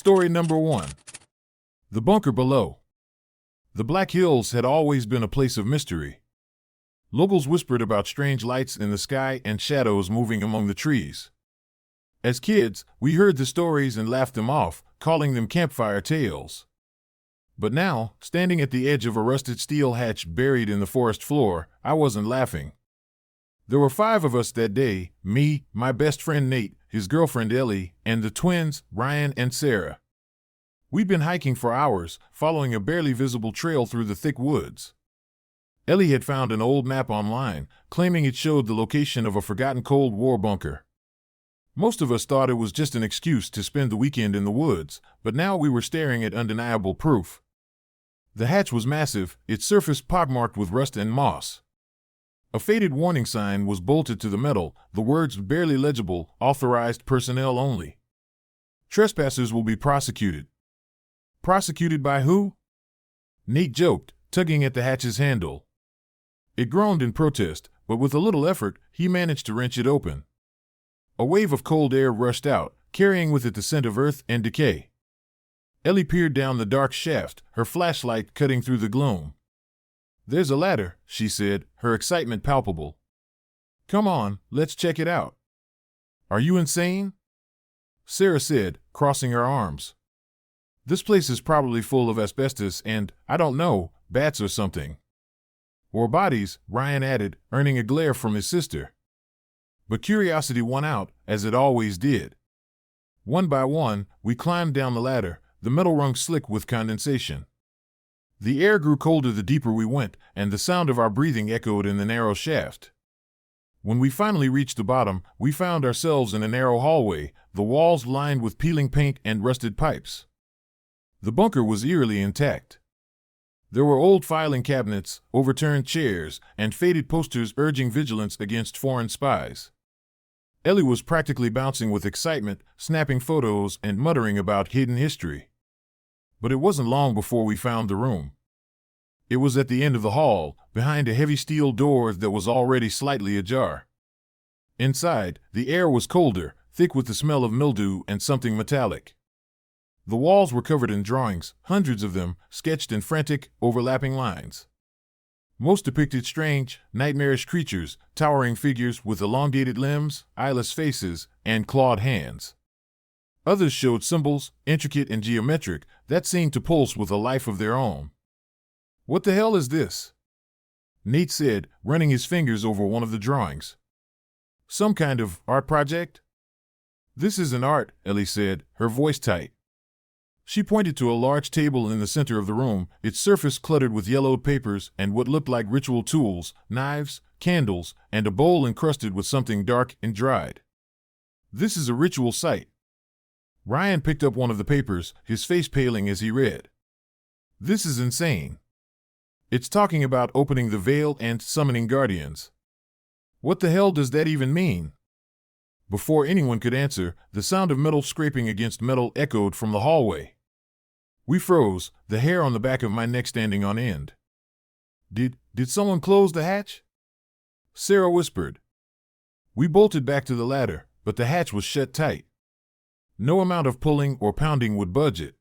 Story number 1. The Bunker Below. The Black Hills had always been a place of mystery. Locals whispered about strange lights in the sky and shadows moving among the trees. As kids, we heard the stories and laughed them off, calling them campfire tales. But now, standing at the edge of a rusted steel hatch buried in the forest floor, I wasn't laughing. There were 5 of us that day: me, my best friend Nate, his girlfriend Ellie, and the twins, Ryan and Sarah. We'd been hiking for hours, following a barely visible trail through the thick woods. Ellie had found an old map online, claiming it showed the location of a forgotten Cold War bunker. Most of us thought it was just an excuse to spend the weekend in the woods, but now we were staring at undeniable proof. The hatch was massive, its surface pockmarked with rust and moss. A faded warning sign was bolted to the metal, the words barely legible: authorized personnel only. Trespassers will be prosecuted. Prosecuted by who? Nate joked, tugging at the hatch's handle. It groaned in protest, but with a little effort, he managed to wrench it open. A wave of cold air rushed out, carrying with it the scent of earth and decay. Ellie peered down the dark shaft, her flashlight cutting through the gloom. "There's a ladder," she said, her excitement palpable. "Come on, let's check it out." "Are you insane?" Sarah said, crossing her arms. "This place is probably full of asbestos and, I don't know, bats or something." "Or bodies," Ryan added, earning a glare from his sister. But curiosity won out, as it always did. One by one, we climbed down the ladder, the metal rung slick with condensation. The air grew colder the deeper we went, and the sound of our breathing echoed in the narrow shaft. When we finally reached the bottom, we found ourselves in a narrow hallway, the walls lined with peeling paint and rusted pipes. The bunker was eerily intact. There were old filing cabinets, overturned chairs, and faded posters urging vigilance against foreign spies. Ellie was practically bouncing with excitement, snapping photos and muttering about hidden history. But it wasn't long before we found the room. It was at the end of the hall, behind a heavy steel door that was already slightly ajar. Inside, the air was colder, thick with the smell of mildew and something metallic. The walls were covered in drawings, hundreds of them, sketched in frantic, overlapping lines. Most depicted strange, nightmarish creatures, towering figures with elongated limbs, eyeless faces, and clawed hands. Others showed symbols, intricate and geometric, that seemed to pulse with a life of their own. "What the hell is this?" Nate said, running his fingers over one of the drawings. "Some kind of art project?" "This isn't art," Ellie said, her voice tight. She pointed to a large table in the center of the room, its surface cluttered with yellowed papers and what looked like ritual tools, knives, candles, and a bowl encrusted with something dark and dried. "This is a ritual site." Ryan picked up one of the papers, his face paling as he read. "This is insane. It's talking about opening the veil and summoning guardians." "What the hell does that even mean?" Before anyone could answer, the sound of metal scraping against metal echoed from the hallway. We froze, the hair on the back of my neck standing on end. Did someone close the hatch?" Sarah whispered. We bolted back to the ladder, but the hatch was shut tight. No amount of pulling or pounding would budge it.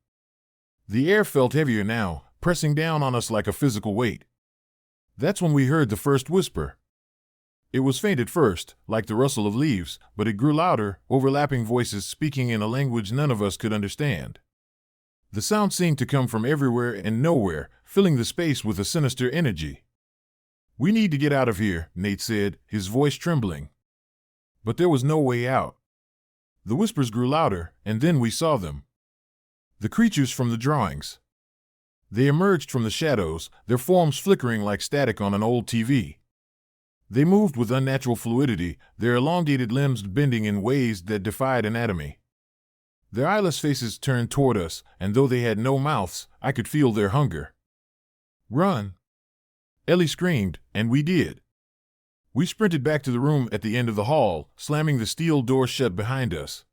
The air felt heavier now, pressing down on us like a physical weight. That's when we heard the first whisper. It was faint at first, like the rustle of leaves, but it grew louder, overlapping voices speaking in a language none of us could understand. The sound seemed to come from everywhere and nowhere, filling the space with a sinister energy. "We need to get out of here," Nate said, his voice trembling. But there was no way out. The whispers grew louder, and then we saw them. The creatures from the drawings. They emerged from the shadows, their forms flickering like static on an old TV. They moved with unnatural fluidity, their elongated limbs bending in ways that defied anatomy. Their eyeless faces turned toward us, and though they had no mouths, I could feel their hunger. "Run!" Ellie screamed, and we did. We sprinted back to the room at the end of the hall, slamming the steel door shut behind us.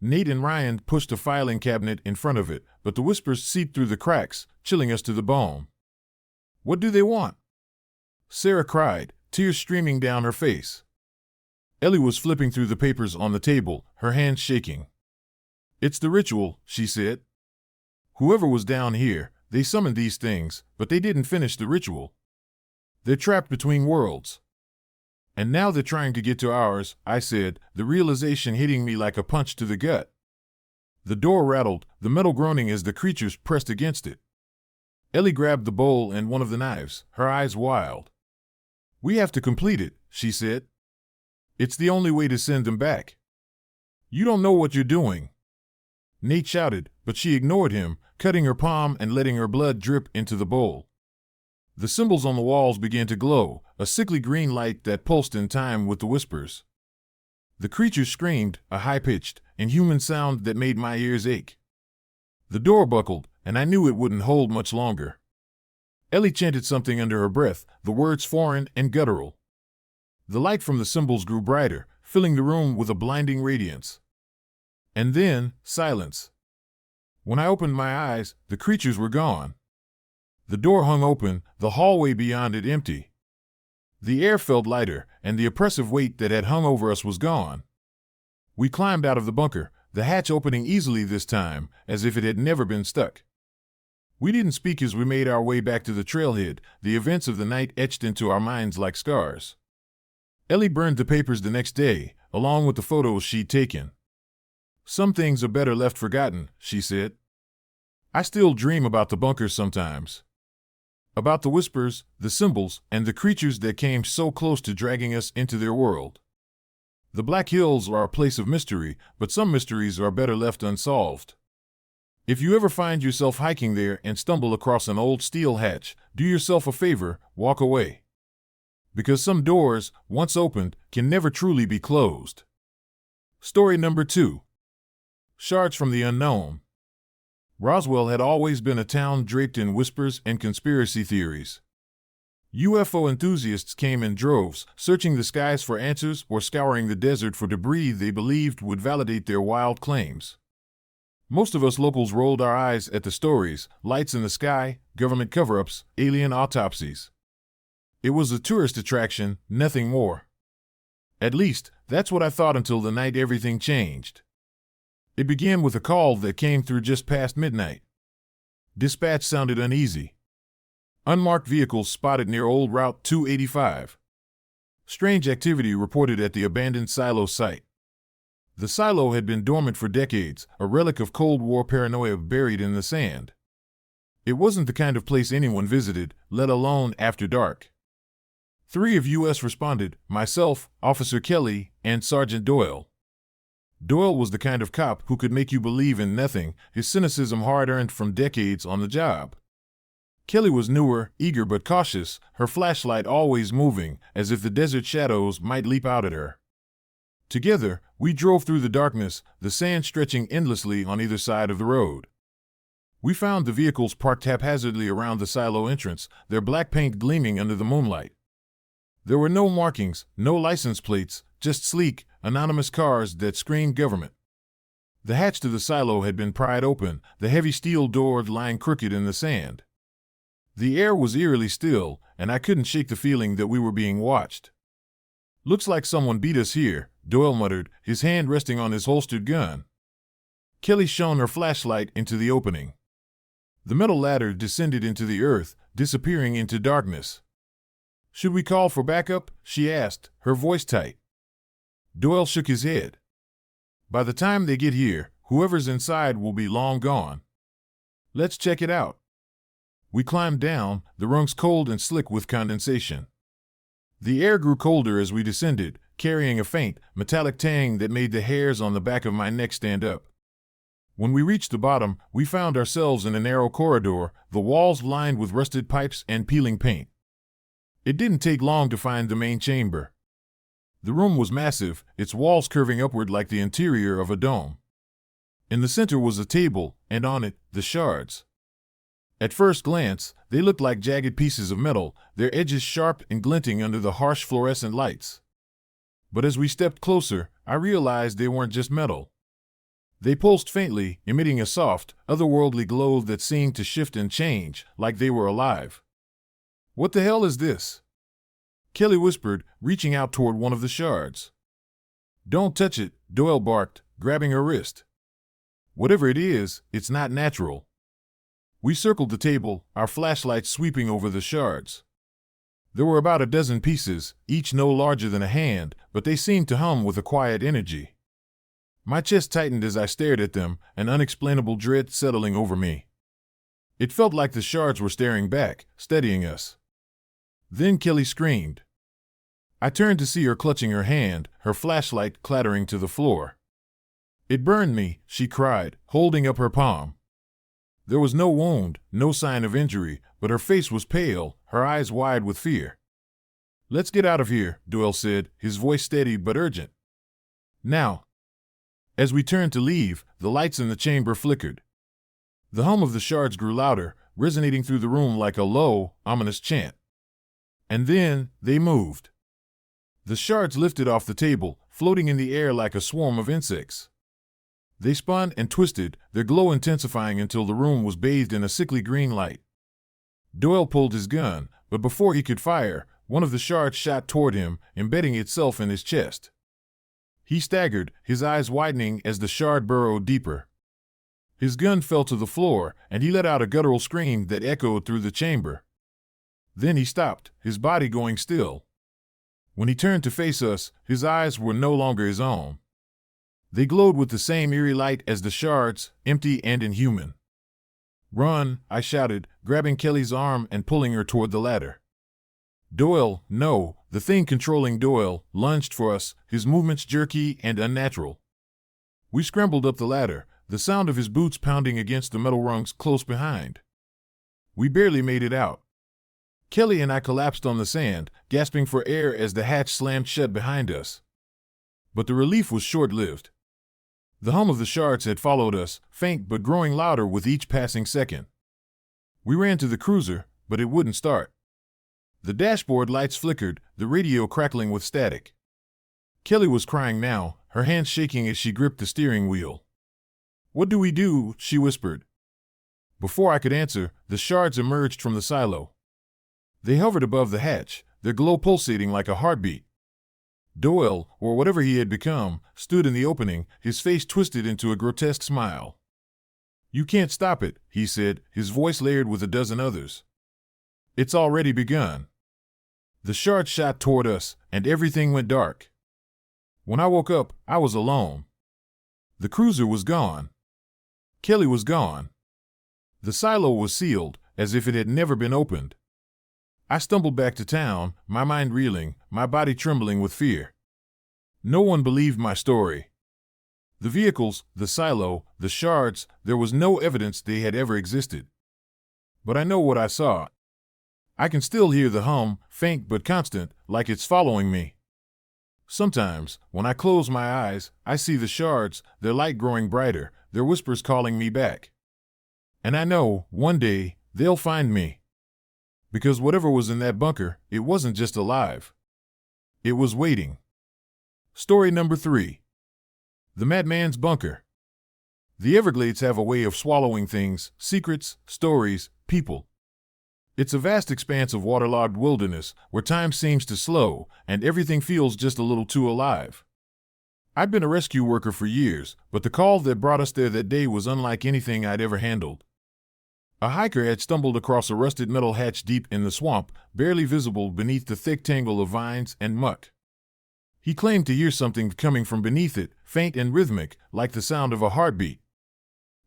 Nate and Ryan pushed a filing cabinet in front of it, but the whispers seeped through the cracks, chilling us to the bone. "What do they want?" Sarah cried, tears streaming down her face. Ellie was flipping through the papers on the table, her hands shaking. It's the ritual, she said. Whoever was down here, they summoned these things, but they didn't finish the ritual. They're trapped between worlds. And now they're trying to get to ours, I said, the realization hitting me like a punch to the gut. The door rattled, the metal groaning as the creatures pressed against it. Ellie grabbed the bowl and one of the knives, her eyes wild. We have to complete it, she said. It's the only way to send them back. You don't know what you're doing. Nate shouted, but she ignored him, cutting her palm and letting her blood drip into the bowl. The symbols on the walls began to glow, a sickly green light that pulsed in time with the whispers. The creatures screamed, a high-pitched, inhuman sound that made my ears ache. The door buckled, and I knew it wouldn't hold much longer. Ellie chanted something under her breath, the words foreign and guttural. The light from the symbols grew brighter, filling the room with a blinding radiance. And then, silence. When I opened my eyes, the creatures were gone. The door hung open, the hallway beyond it empty. The air felt lighter, and the oppressive weight that had hung over us was gone. We climbed out of the bunker, the hatch opening easily this time, as if it had never been stuck. We didn't speak as we made our way back to the trailhead, the events of the night etched into our minds like scars. Ellie burned the papers the next day, along with the photos she'd taken. Some things are better left forgotten, she said. I still dream about the bunker sometimes. About the whispers, the symbols, and the creatures that came so close to dragging us into their world. The Black Hills are a place of mystery, but some mysteries are better left unsolved. If you ever find yourself hiking there and stumble across an old steel hatch, do yourself a favor, walk away. Because some doors, once opened, can never truly be closed. Story number 2. Shards from the Unknown. Roswell had always been a town draped in whispers and conspiracy theories. UFO enthusiasts came in droves, searching the skies for answers or scouring the desert for debris they believed would validate their wild claims. Most of us locals rolled our eyes at the stories, lights in the sky, government cover-ups, alien autopsies. It was a tourist attraction, nothing more. At least, that's what I thought until the night everything changed. It began with a call that came through just past midnight. Dispatch sounded uneasy. Unmarked vehicles spotted near Old Route 285. Strange activity reported at the abandoned silo site. The silo had been dormant for decades, a relic of Cold War paranoia buried in the sand. It wasn't the kind of place anyone visited, let alone after dark. 3 of U.S. responded, myself, Officer Kelly, and Sergeant Doyle. Doyle was the kind of cop who could make you believe in nothing, his cynicism hard-earned from decades on the job. Kelly was newer, eager but cautious, her flashlight always moving, as if the desert shadows might leap out at her. Together, we drove through the darkness, the sand stretching endlessly on either side of the road. We found the vehicles parked haphazardly around the silo entrance, their black paint gleaming under the moonlight. There were no markings, no license plates, just sleek, anonymous cars that screamed government. The hatch to the silo had been pried open, the heavy steel door lying crooked in the sand. The air was eerily still, and I couldn't shake the feeling that we were being watched. Looks like someone beat us here, Doyle muttered, his hand resting on his holstered gun. Kelly shone her flashlight into the opening. The metal ladder descended into the earth, disappearing into darkness. Should we call for backup? She asked, her voice tight. Doyle shook his head. By the time they get here, whoever's inside will be long gone. Let's check it out. We climbed down, the rungs cold and slick with condensation. The air grew colder as we descended, carrying a faint, metallic tang that made the hairs on the back of my neck stand up. When we reached the bottom, we found ourselves in a narrow corridor, the walls lined with rusted pipes and peeling paint. It didn't take long to find the main chamber. The room was massive, its walls curving upward like the interior of a dome. In the center was a table, and on it, the shards. At first glance, they looked like jagged pieces of metal, their edges sharp and glinting under the harsh fluorescent lights. But as we stepped closer, I realized they weren't just metal. They pulsed faintly, emitting a soft, otherworldly glow that seemed to shift and change, like they were alive. What the hell is this? Kelly whispered, reaching out toward one of the shards. Don't touch it, Doyle barked, grabbing her wrist. Whatever it is, it's not natural. We circled the table, our flashlights sweeping over the shards. There were about a dozen pieces, each no larger than a hand, but they seemed to hum with a quiet energy. My chest tightened as I stared at them, an unexplainable dread settling over me. It felt like the shards were staring back, studying us. Then Kelly screamed. I turned to see her clutching her hand, her flashlight clattering to the floor. "It burned me," she cried, holding up her palm. There was no wound, no sign of injury, but her face was pale, her eyes wide with fear. "Let's get out of here," Doyle said, his voice steady but urgent. "Now." As we turned to leave, the lights in the chamber flickered. The hum of the shards grew louder, resonating through the room like a low, ominous chant. And then, they moved. The shards lifted off the table, floating in the air like a swarm of insects. They spun and twisted, their glow intensifying until the room was bathed in a sickly green light. Doyle pulled his gun, but before he could fire, one of the shards shot toward him, embedding itself in his chest. He staggered, his eyes widening as the shard burrowed deeper. His gun fell to the floor, and he let out a guttural scream that echoed through the chamber. Then he stopped, his body going still. When he turned to face us, his eyes were no longer his own. They glowed with the same eerie light as the shards, empty and inhuman. "Run," I shouted, grabbing Kelly's arm and pulling her toward the ladder. Doyle, no, the thing controlling Doyle, lunged for us, his movements jerky and unnatural. We scrambled up the ladder, the sound of his boots pounding against the metal rungs close behind. We barely made it out. Kelly and I collapsed on the sand, gasping for air as the hatch slammed shut behind us. But the relief was short-lived. The hum of the shards had followed us, faint but growing louder with each passing second. We ran to the cruiser, but it wouldn't start. The dashboard lights flickered, the radio crackling with static. Kelly was crying now, her hands shaking as she gripped the steering wheel. "What do we do?" she whispered. Before I could answer, the shards emerged from the silo. They hovered above the hatch, their glow pulsating like a heartbeat. Doyle, or whatever he had become, stood in the opening, his face twisted into a grotesque smile. "You can't stop it," he said, his voice layered with a dozen others. "It's already begun." The shards shot toward us, and everything went dark. When I woke up, I was alone. The cruiser was gone. Kelly was gone. The silo was sealed, as if it had never been opened. I stumbled back to town, my mind reeling, my body trembling with fear. No one believed my story. The vehicles, the silo, the shards, there was no evidence they had ever existed. But I know what I saw. I can still hear the hum, faint but constant, like it's following me. Sometimes, when I close my eyes, I see the shards, their light growing brighter, their whispers calling me back. And I know, one day, they'll find me. Because whatever was in that bunker, it wasn't just alive. It was waiting. Story number 3. The Madman's Bunker. The Everglades have a way of swallowing things, secrets, stories, people. It's a vast expanse of waterlogged wilderness where time seems to slow and everything feels just a little too alive. I'd been a rescue worker for years, but the call that brought us there that day was unlike anything I'd ever handled. A hiker had stumbled across a rusted metal hatch deep in the swamp, barely visible beneath the thick tangle of vines and muck. He claimed to hear something coming from beneath it, faint and rhythmic, like the sound of a heartbeat.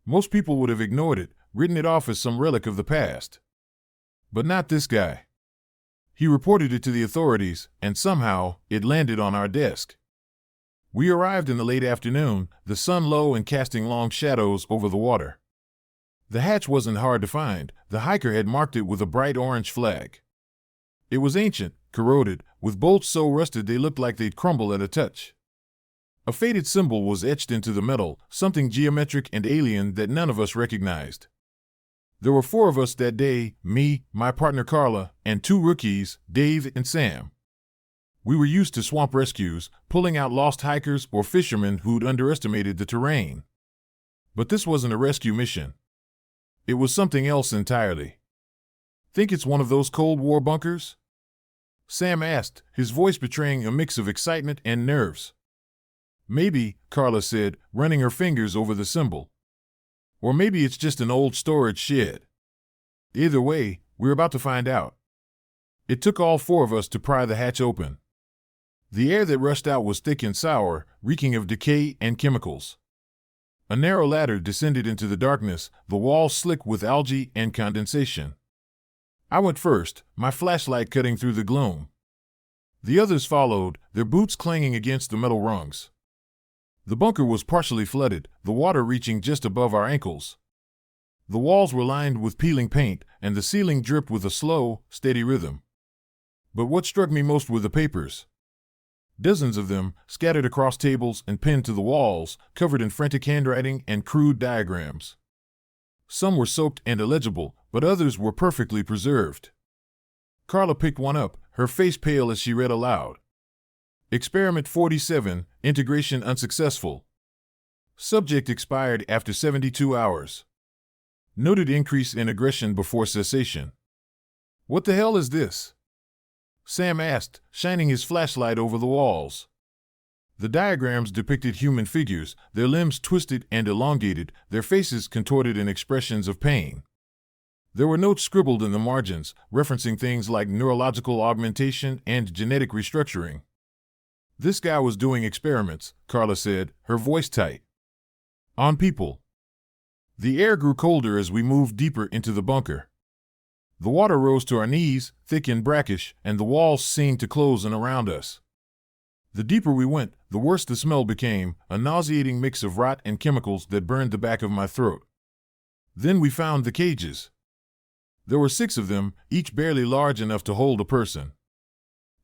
Most people would have ignored it, written it off as some relic of the past. But not this guy. He reported it to the authorities, and somehow, it landed on our desk. We arrived in the late afternoon, the sun low and casting long shadows over the water. The hatch wasn't hard to find. The hiker had marked it with a bright orange flag. It was ancient, corroded, with bolts so rusted they looked like they'd crumble at a touch. A faded symbol was etched into the metal, something geometric and alien that none of us recognized. There were 4 of us that day, me, my partner Carla, and 2 rookies, Dave and Sam. We were used to swamp rescues, pulling out lost hikers or fishermen who'd underestimated the terrain. But this wasn't a rescue mission. It was something else entirely. "Think it's one of those Cold War bunkers?" Sam asked, his voice betraying a mix of excitement and nerves. "Maybe," Carla said, running her fingers over the symbol. Or maybe it's just an old storage shed. Either way, we're about to find out. It took all four of us to pry the hatch open. The air that rushed out was thick and sour, reeking of decay and chemicals. A narrow ladder descended into the darkness, the walls slick with algae and condensation. I went first, my flashlight cutting through the gloom. The others followed, their boots clanging against the metal rungs. The bunker was partially flooded, the water reaching just above our ankles. The walls were lined with peeling paint, and the ceiling dripped with a slow, steady rhythm. But what struck me most were the papers. Dozens of them, scattered across tables and pinned to the walls, covered in frantic handwriting and crude diagrams. Some were soaked and illegible, but others were perfectly preserved. Carla picked one up, her face pale as she read aloud. Experiment 47, integration unsuccessful. Subject expired after 72 hours. Noted increase in aggression before cessation. What the hell is this? Sam asked, shining his flashlight over the walls. The diagrams depicted human figures, their limbs twisted and elongated, their faces contorted in expressions of pain. There were notes scribbled in the margins, referencing things like neurological augmentation and genetic restructuring. This guy was doing experiments, Carla said, her voice tight. On people. The air grew colder as we moved deeper into the bunker. The water rose to our knees, thick and brackish, and the walls seemed to close in around us. The deeper we went, the worse the smell became, a nauseating mix of rot and chemicals that burned the back of my throat. Then we found the cages. There were 6 of them, each barely large enough to hold a person.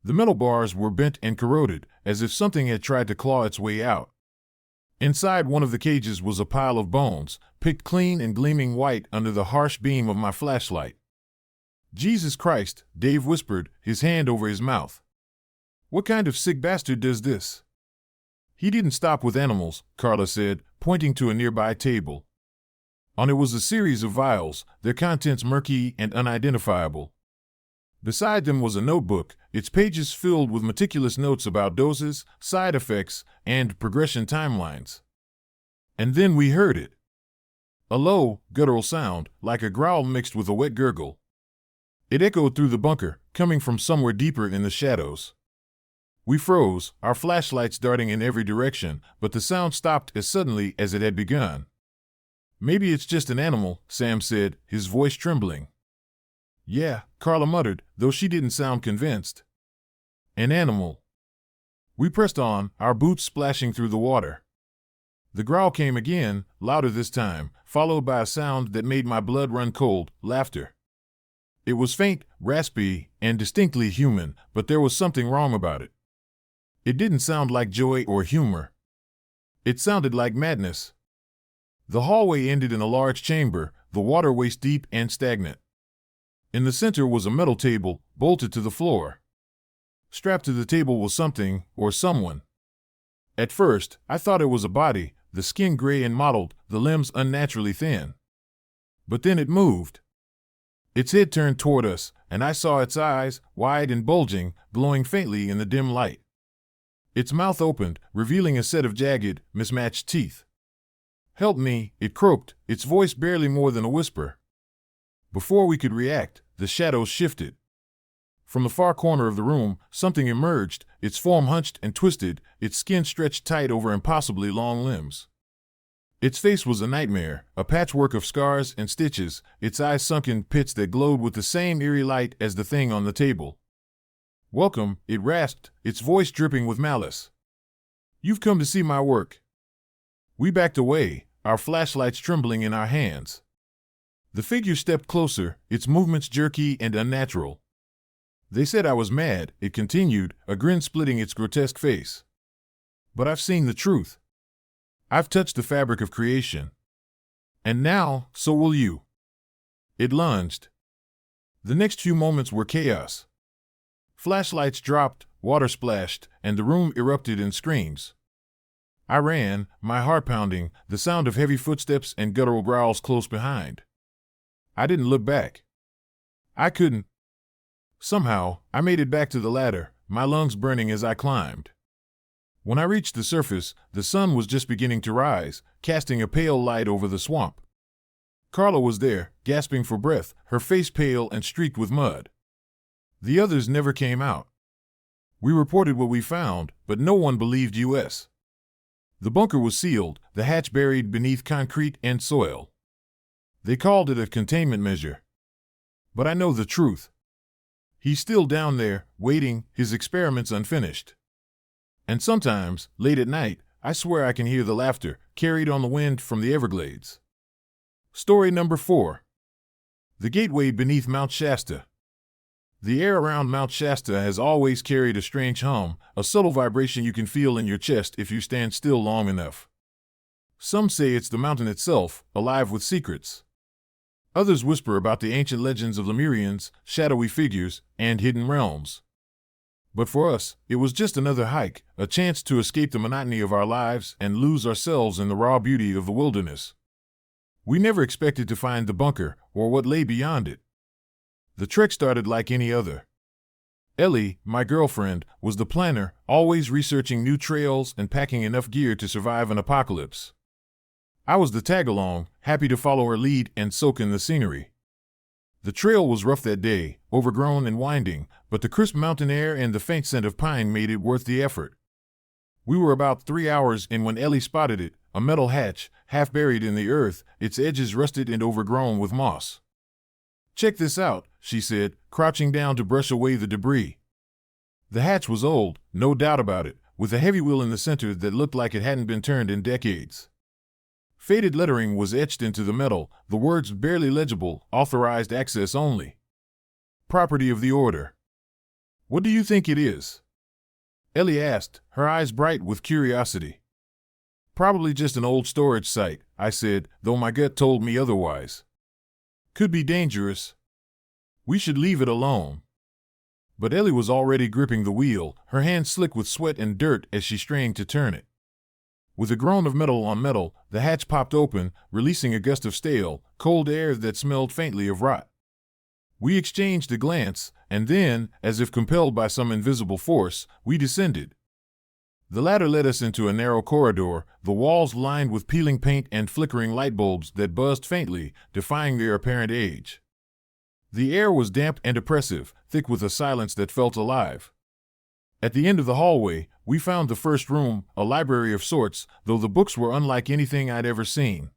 The metal bars were bent and corroded, as if something had tried to claw its way out. Inside one of the cages was a pile of bones, picked clean and gleaming white under the harsh beam of my flashlight. Jesus Christ, Dave whispered, his hand over his mouth. What kind of sick bastard does this? He didn't stop with animals, Carla said, pointing to a nearby table. On it was a series of vials, their contents murky and unidentifiable. Beside them was a notebook, its pages filled with meticulous notes about doses, side effects, and progression timelines. And then we heard it. A low, guttural sound, like a growl mixed with a wet gurgle. It echoed through the bunker, coming from somewhere deeper in the shadows. We froze, our flashlights darting in every direction, but the sound stopped as suddenly as it had begun. Maybe it's just an animal, Sam said, his voice trembling. Yeah, Carla muttered, though she didn't sound convinced. An animal. We pressed on, our boots splashing through the water. The growl came again, louder this time, followed by a sound that made my blood run cold, laughter. It was faint, raspy, and distinctly human, but there was something wrong about it. It didn't sound like joy or humor. It sounded like madness. The hallway ended in a large chamber, the water waist-deep and stagnant. In the center was a metal table, bolted to the floor. Strapped to the table was something, or someone. At first, I thought it was a body, the skin gray and mottled, the limbs unnaturally thin. But then it moved. Its head turned toward us, and I saw its eyes, wide and bulging, glowing faintly in the dim light. Its mouth opened, revealing a set of jagged, mismatched teeth. Help me, it croaked, its voice barely more than a whisper. Before we could react, the shadows shifted. From the far corner of the room, something emerged, its form hunched and twisted, its skin stretched tight over impossibly long limbs. Its face was a nightmare, a patchwork of scars and stitches, its eyes sunk in pits that glowed with the same eerie light as the thing on the table. Welcome, it rasped, its voice dripping with malice. You've come to see my work. We backed away, our flashlights trembling in our hands. The figure stepped closer, its movements jerky and unnatural. They said I was mad, it continued, a grin splitting its grotesque face. But I've seen the truth. I've touched the fabric of creation. And now, so will you. It lunged. The next few moments were chaos. Flashlights dropped, water splashed, and the room erupted in screams. I ran, my heart pounding, the sound of heavy footsteps and guttural growls close behind. I didn't look back. I couldn't. Somehow, I made it back to the ladder, my lungs burning as I climbed. When I reached the surface, the sun was just beginning to rise, casting a pale light over the swamp. Carla was there, gasping for breath, her face pale and streaked with mud. The others never came out. We reported what we found, but no one believed us. The bunker was sealed, the hatch buried beneath concrete and soil. They called it a containment measure. But I know the truth. He's still down there, waiting, his experiments unfinished. And sometimes, late at night, I swear I can hear the laughter, carried on the wind from the Everglades. Story number 4. The Gateway Beneath Mount Shasta. The air around Mount Shasta has always carried a strange hum, a subtle vibration you can feel in your chest if you stand still long enough. Some say it's the mountain itself, alive with secrets. Others whisper about the ancient legends of Lemurians, shadowy figures, and hidden realms. But for us, it was just another hike, a chance to escape the monotony of our lives and lose ourselves in the raw beauty of the wilderness. We never expected to find the bunker, or what lay beyond it. The trek started like any other. Ellie, my girlfriend, was the planner, always researching new trails and packing enough gear to survive an apocalypse. I was the tag-along, happy to follow her lead and soak in the scenery. The trail was rough that day, overgrown and winding, but the crisp mountain air and the faint scent of pine made it worth the effort. We were about 3 hours in when Ellie spotted it, a metal hatch, half buried in the earth, its edges rusted and overgrown with moss. "Check this out," she said, crouching down to brush away the debris. The hatch was old, no doubt about it, with a heavy wheel in the center that looked like it hadn't been turned in decades. Faded lettering was etched into the metal, the words barely legible, authorized access only. Property of the Order. "What do you think it is?" Ellie asked, her eyes bright with curiosity. "Probably just an old storage site," I said, though my gut told me otherwise. "Could be dangerous. We should leave it alone." But Ellie was already gripping the wheel, her hands slick with sweat and dirt as she strained to turn it. With a groan of metal on metal, the hatch popped open, releasing a gust of stale, cold air that smelled faintly of rot. We exchanged a glance, and then, as if compelled by some invisible force, we descended. The ladder led us into a narrow corridor, the walls lined with peeling paint and flickering light bulbs that buzzed faintly, defying their apparent age. The air was damp and oppressive, thick with a silence that felt alive. At the end of the hallway, we found the first room, a library of sorts, though the books were unlike anything I'd ever seen.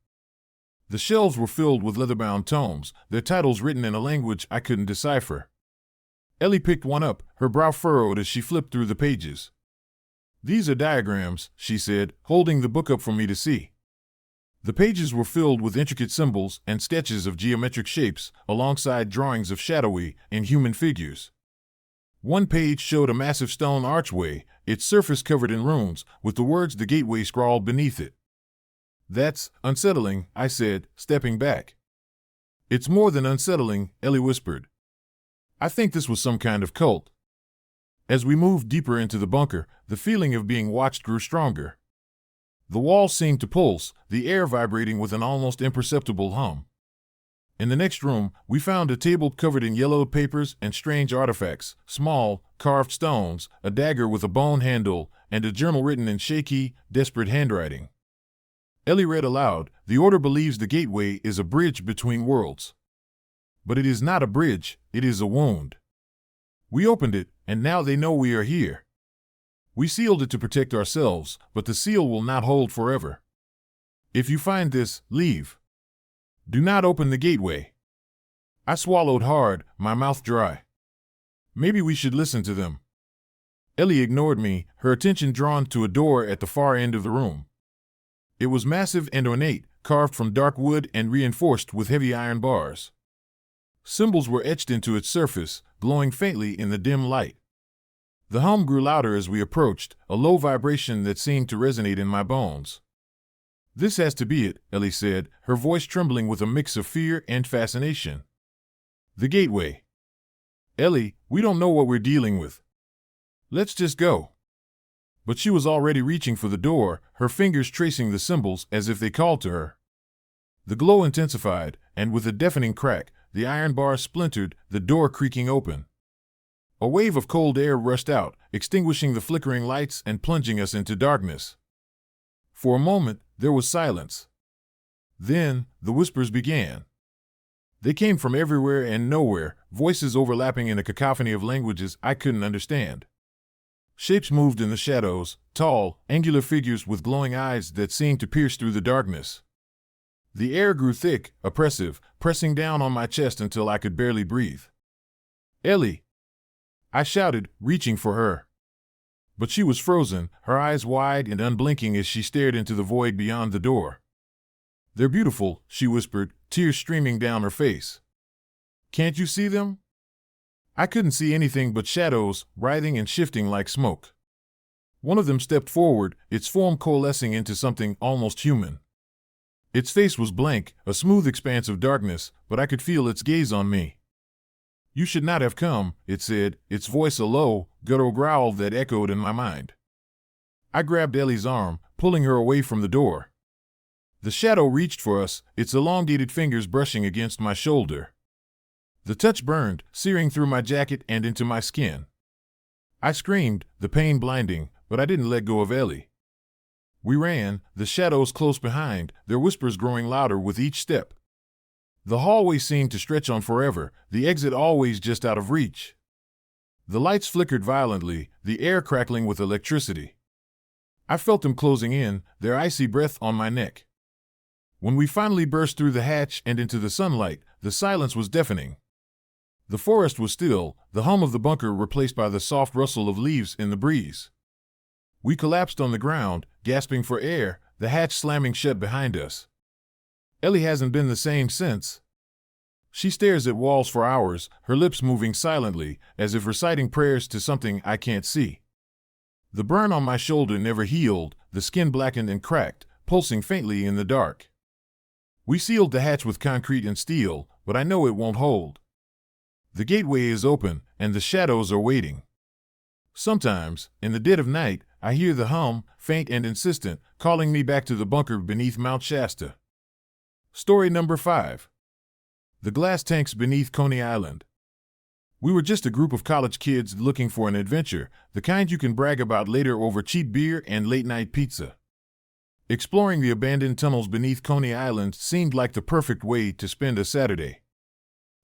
The shelves were filled with leather-bound tomes, their titles written in a language I couldn't decipher. Ellie picked one up, her brow furrowed as she flipped through the pages. "These are diagrams," she said, holding the book up for me to see. The pages were filled with intricate symbols and sketches of geometric shapes, alongside drawings of shadowy, inhuman figures. One page showed a massive stone archway, its surface covered in runes, with the words "The Gateway" scrawled beneath it. "That's unsettling," I said, stepping back. "It's more than unsettling," Ellie whispered. "I think this was some kind of cult." As we moved deeper into the bunker, the feeling of being watched grew stronger. The walls seemed to pulse, the air vibrating with an almost imperceptible hum. In the next room, we found a table covered in yellowed papers and strange artifacts, small, carved stones, a dagger with a bone handle, and a journal written in shaky, desperate handwriting. Ellie read aloud, "The Order believes the Gateway is a bridge between worlds. But it is not a bridge, it is a wound. We opened it, and now they know we are here. We sealed it to protect ourselves, but the seal will not hold forever. If you find this, leave. Do not open the gateway." I swallowed hard, my mouth dry. Maybe we should listen to them. Ellie ignored me, her attention drawn to a door at the far end of the room. It was massive and ornate, carved from dark wood and reinforced with heavy iron bars. Symbols were etched into its surface, glowing faintly in the dim light. The hum grew louder as we approached, a low vibration that seemed to resonate in my bones. "This has to be it," Ellie said, her voice trembling with a mix of fear and fascination. "The gateway. Ellie, we don't know what we're dealing with. Let's just go." But she was already reaching for the door, her fingers tracing the symbols as if they called to her. The glow intensified, and with a deafening crack, the iron bars splintered, the door creaking open. A wave of cold air rushed out, extinguishing the flickering lights and plunging us into darkness. For a moment, there was silence. Then, the whispers began. They came from everywhere and nowhere, voices overlapping in a cacophony of languages I couldn't understand. Shapes moved in the shadows, tall, angular figures with glowing eyes that seemed to pierce through the darkness. The air grew thick, oppressive, pressing down on my chest until I could barely breathe. "Ellie!" I shouted, reaching for her. But she was frozen, her eyes wide and unblinking as she stared into the void beyond the door. "They're beautiful," she whispered, tears streaming down her face. "Can't you see them?" I couldn't see anything but shadows, writhing and shifting like smoke. One of them stepped forward, its form coalescing into something almost human. Its face was blank, a smooth expanse of darkness, but I could feel its gaze on me. "You should not have come," it said, its voice a low, guttural growl that echoed in my mind. I grabbed Ellie's arm, pulling her away from the door. The shadow reached for us, its elongated fingers brushing against my shoulder. The touch burned, searing through my jacket and into my skin. I screamed, the pain blinding, but I didn't let go of Ellie. We ran, the shadows close behind, their whispers growing louder with each step. The hallway seemed to stretch on forever, the exit always just out of reach. The lights flickered violently, the air crackling with electricity. I felt them closing in, their icy breath on my neck. When we finally burst through the hatch and into the sunlight, the silence was deafening. The forest was still, the hum of the bunker replaced by the soft rustle of leaves in the breeze. We collapsed on the ground, gasping for air, the hatch slamming shut behind us. Ellie hasn't been the same since. She stares at walls for hours, her lips moving silently, as if reciting prayers to something I can't see. The burn on my shoulder never healed, the skin blackened and cracked, pulsing faintly in the dark. We sealed the hatch with concrete and steel, but I know it won't hold. The gateway is open, and the shadows are waiting. Sometimes, in the dead of night, I hear the hum, faint and insistent, calling me back to the bunker beneath Mount Shasta. Story number 5. The glass tanks beneath Coney Island. We were just a group of college kids looking for an adventure, the kind you can brag about later over cheap beer and late-night pizza. Exploring the abandoned tunnels beneath Coney Island seemed like the perfect way to spend a Saturday.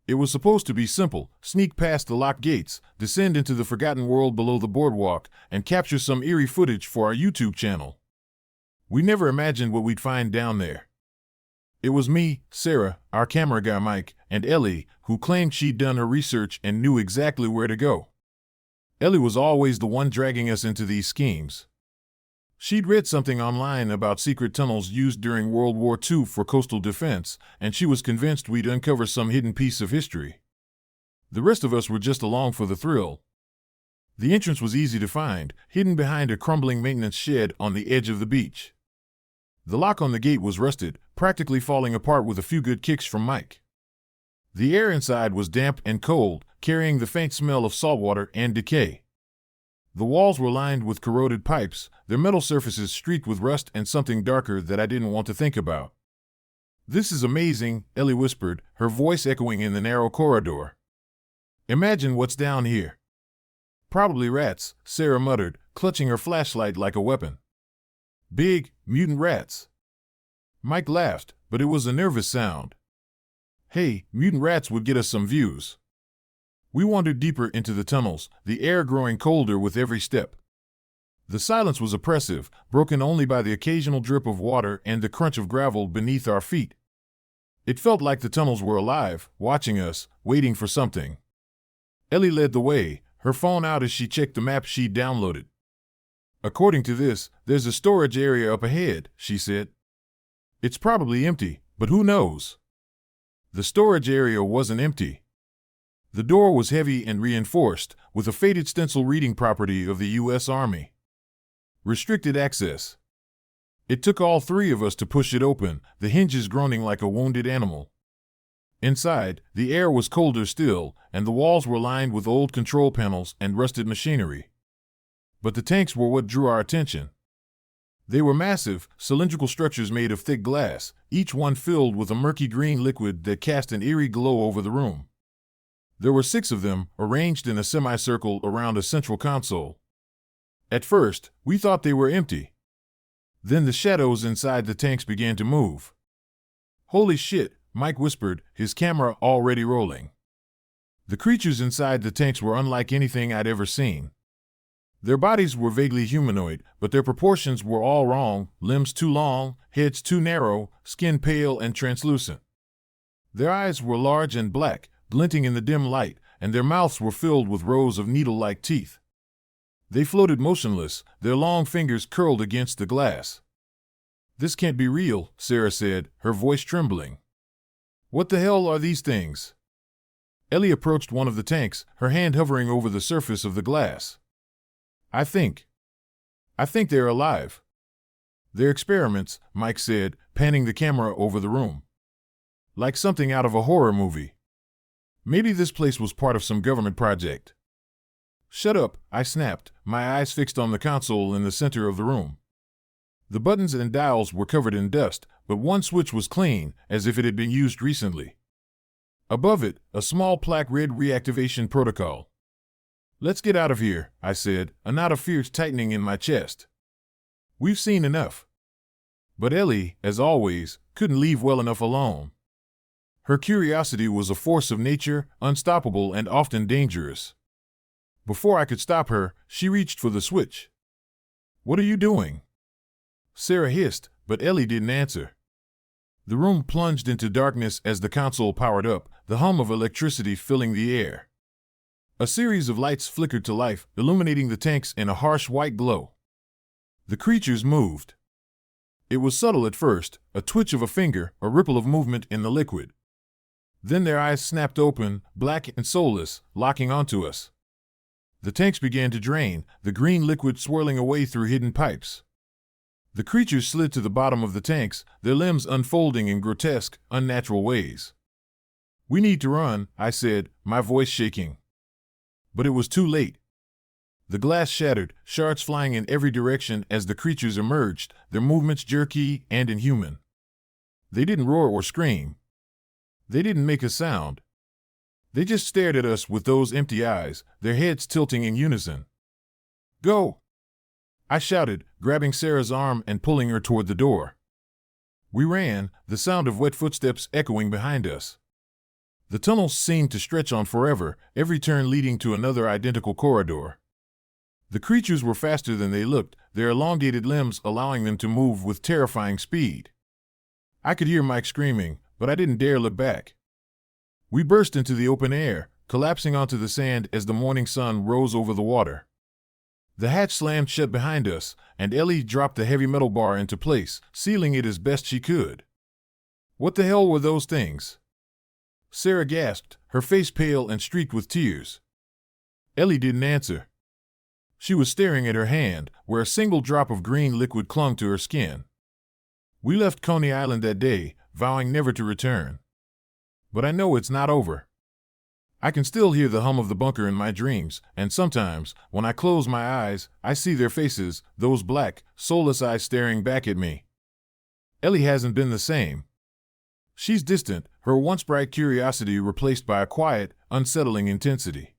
It was supposed to be simple: sneak past the locked gates, descend into the forgotten world below the boardwalk, and capture some eerie footage for our YouTube channel. We never imagined what we'd find down there. It was me, Sarah, our camera guy Mike, and Ellie, who claimed she'd done her research and knew exactly where to go. Ellie was always the one dragging us into these schemes. She'd read something online about secret tunnels used during World War II for coastal defense, and she was convinced we'd uncover some hidden piece of history. The rest of us were just along for the thrill. The entrance was easy to find, hidden behind a crumbling maintenance shed on the edge of the beach. The lock on the gate was rusted, practically falling apart with a few good kicks from Mike. The air inside was damp and cold, carrying the faint smell of saltwater and decay. The walls were lined with corroded pipes, their metal surfaces streaked with rust and something darker that I didn't want to think about. "This is amazing," Ellie whispered, her voice echoing in the narrow corridor. "Imagine what's down here." "Probably rats," Sarah muttered, clutching her flashlight like a weapon. "Big, mutant rats." Mike laughed, but it was a nervous sound. "Hey, mutant rats would get us some views." We wandered deeper into the tunnels, the air growing colder with every step. The silence was oppressive, broken only by the occasional drip of water and the crunch of gravel beneath our feet. It felt like the tunnels were alive, watching us, waiting for something. Ellie led the way, her phone out as she checked the map she'd downloaded. "According to this, there's a storage area up ahead," she said. "It's probably empty, but who knows?" The storage area wasn't empty. The door was heavy and reinforced, with a faded stencil reading property of the U.S. Army. Restricted access. It took all three of us to push it open, the hinges groaning like a wounded animal. Inside, the air was colder still, and the walls were lined with old control panels and rusted machinery. But the tanks were what drew our attention. They were massive, cylindrical structures made of thick glass, each one filled with a murky green liquid that cast an eerie glow over the room. There were 6 of them, arranged in a semicircle around a central console. At first, we thought they were empty. Then the shadows inside the tanks began to move. Holy shit, Mike whispered, his camera already rolling. The creatures inside the tanks were unlike anything I'd ever seen. Their bodies were vaguely humanoid, but their proportions were all wrong, limbs too long, heads too narrow, skin pale and translucent. Their eyes were large and black, glinting in the dim light, and their mouths were filled with rows of needle-like teeth. They floated motionless, their long fingers curled against the glass. "This can't be real," Sarah said, her voice trembling. "What the hell are these things?" Ellie approached one of the tanks, her hand hovering over the surface of the glass. I think they're alive." "They're experiments," Mike said, panning the camera over the room. "Like something out of a horror movie. Maybe this place was part of some government project." "Shut up," I snapped, my eyes fixed on the console in the center of the room. The buttons and dials were covered in dust, but one switch was clean, as if it had been used recently. Above it, a small plaque read "Reactivation Protocol." "Let's get out of here," I said, a knot of fear tightening in my chest. "We've seen enough." But Ellie, as always, couldn't leave well enough alone. Her curiosity was a force of nature, unstoppable and often dangerous. Before I could stop her, she reached for the switch. "What are you doing?" Sarah hissed, but Ellie didn't answer. The room plunged into darkness as the console powered up, the hum of electricity filling the air. A series of lights flickered to life, illuminating the tanks in a harsh white glow. The creatures moved. It was subtle at first, a twitch of a finger, a ripple of movement in the liquid. Then their eyes snapped open, black and soulless, locking onto us. The tanks began to drain, the green liquid swirling away through hidden pipes. The creatures slid to the bottom of the tanks, their limbs unfolding in grotesque, unnatural ways. "We need to run," I said, my voice shaking. But it was too late. The glass shattered, shards flying in every direction as the creatures emerged, their movements jerky and inhuman. They didn't roar or scream. They didn't make a sound. They just stared at us with those empty eyes, their heads tilting in unison. "Go!" I shouted, grabbing Sarah's arm and pulling her toward the door. We ran, the sound of wet footsteps echoing behind us. The tunnels seemed to stretch on forever, every turn leading to another identical corridor. The creatures were faster than they looked, their elongated limbs allowing them to move with terrifying speed. I could hear Mike screaming, but I didn't dare look back. We burst into the open air, collapsing onto the sand as the morning sun rose over the water. The hatch slammed shut behind us, and Ellie dropped the heavy metal bar into place, sealing it as best she could. "What the hell were those things?" Sarah gasped, her face pale and streaked with tears. Ellie didn't answer. She was staring at her hand, where a single drop of green liquid clung to her skin. We left Coney Island that day, vowing never to return. But I know it's not over. I can still hear the hum of the bunker in my dreams, and sometimes, when I close my eyes, I see their faces, those black, soulless eyes staring back at me. Ellie hasn't been the same. She's distant, her once bright curiosity replaced by a quiet, unsettling intensity.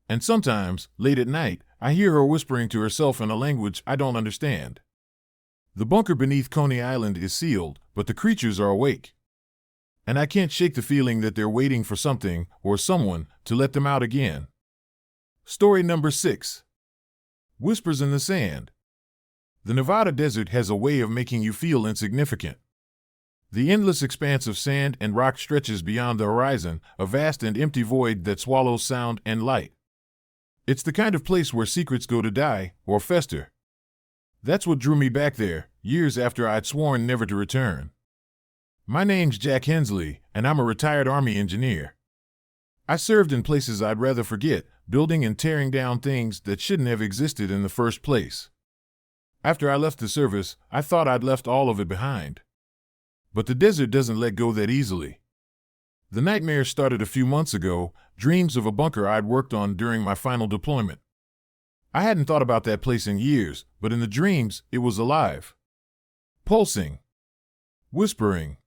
And sometimes, late at night, I hear her whispering to herself in a language I don't understand. The bunker beneath Coney Island is sealed, but the creatures are awake. And I can't shake the feeling that they're waiting for something, or someone, to let them out again. Story number 6. Whispers in the Sand. The Nevada desert has a way of making you feel insignificant. The endless expanse of sand and rock stretches beyond the horizon, a vast and empty void that swallows sound and light. It's the kind of place where secrets go to die, or fester. That's what drew me back there, years after I'd sworn never to return. My name's Jack Hensley, and I'm a retired Army engineer. I served in places I'd rather forget, building and tearing down things that shouldn't have existed in the first place. After I left the service, I thought I'd left all of it behind. But the desert doesn't let go that easily. The nightmare started a few months ago, dreams of a bunker I'd worked on during my final deployment. I hadn't thought about that place in years, but in the dreams, it was alive. Pulsing. Whispering.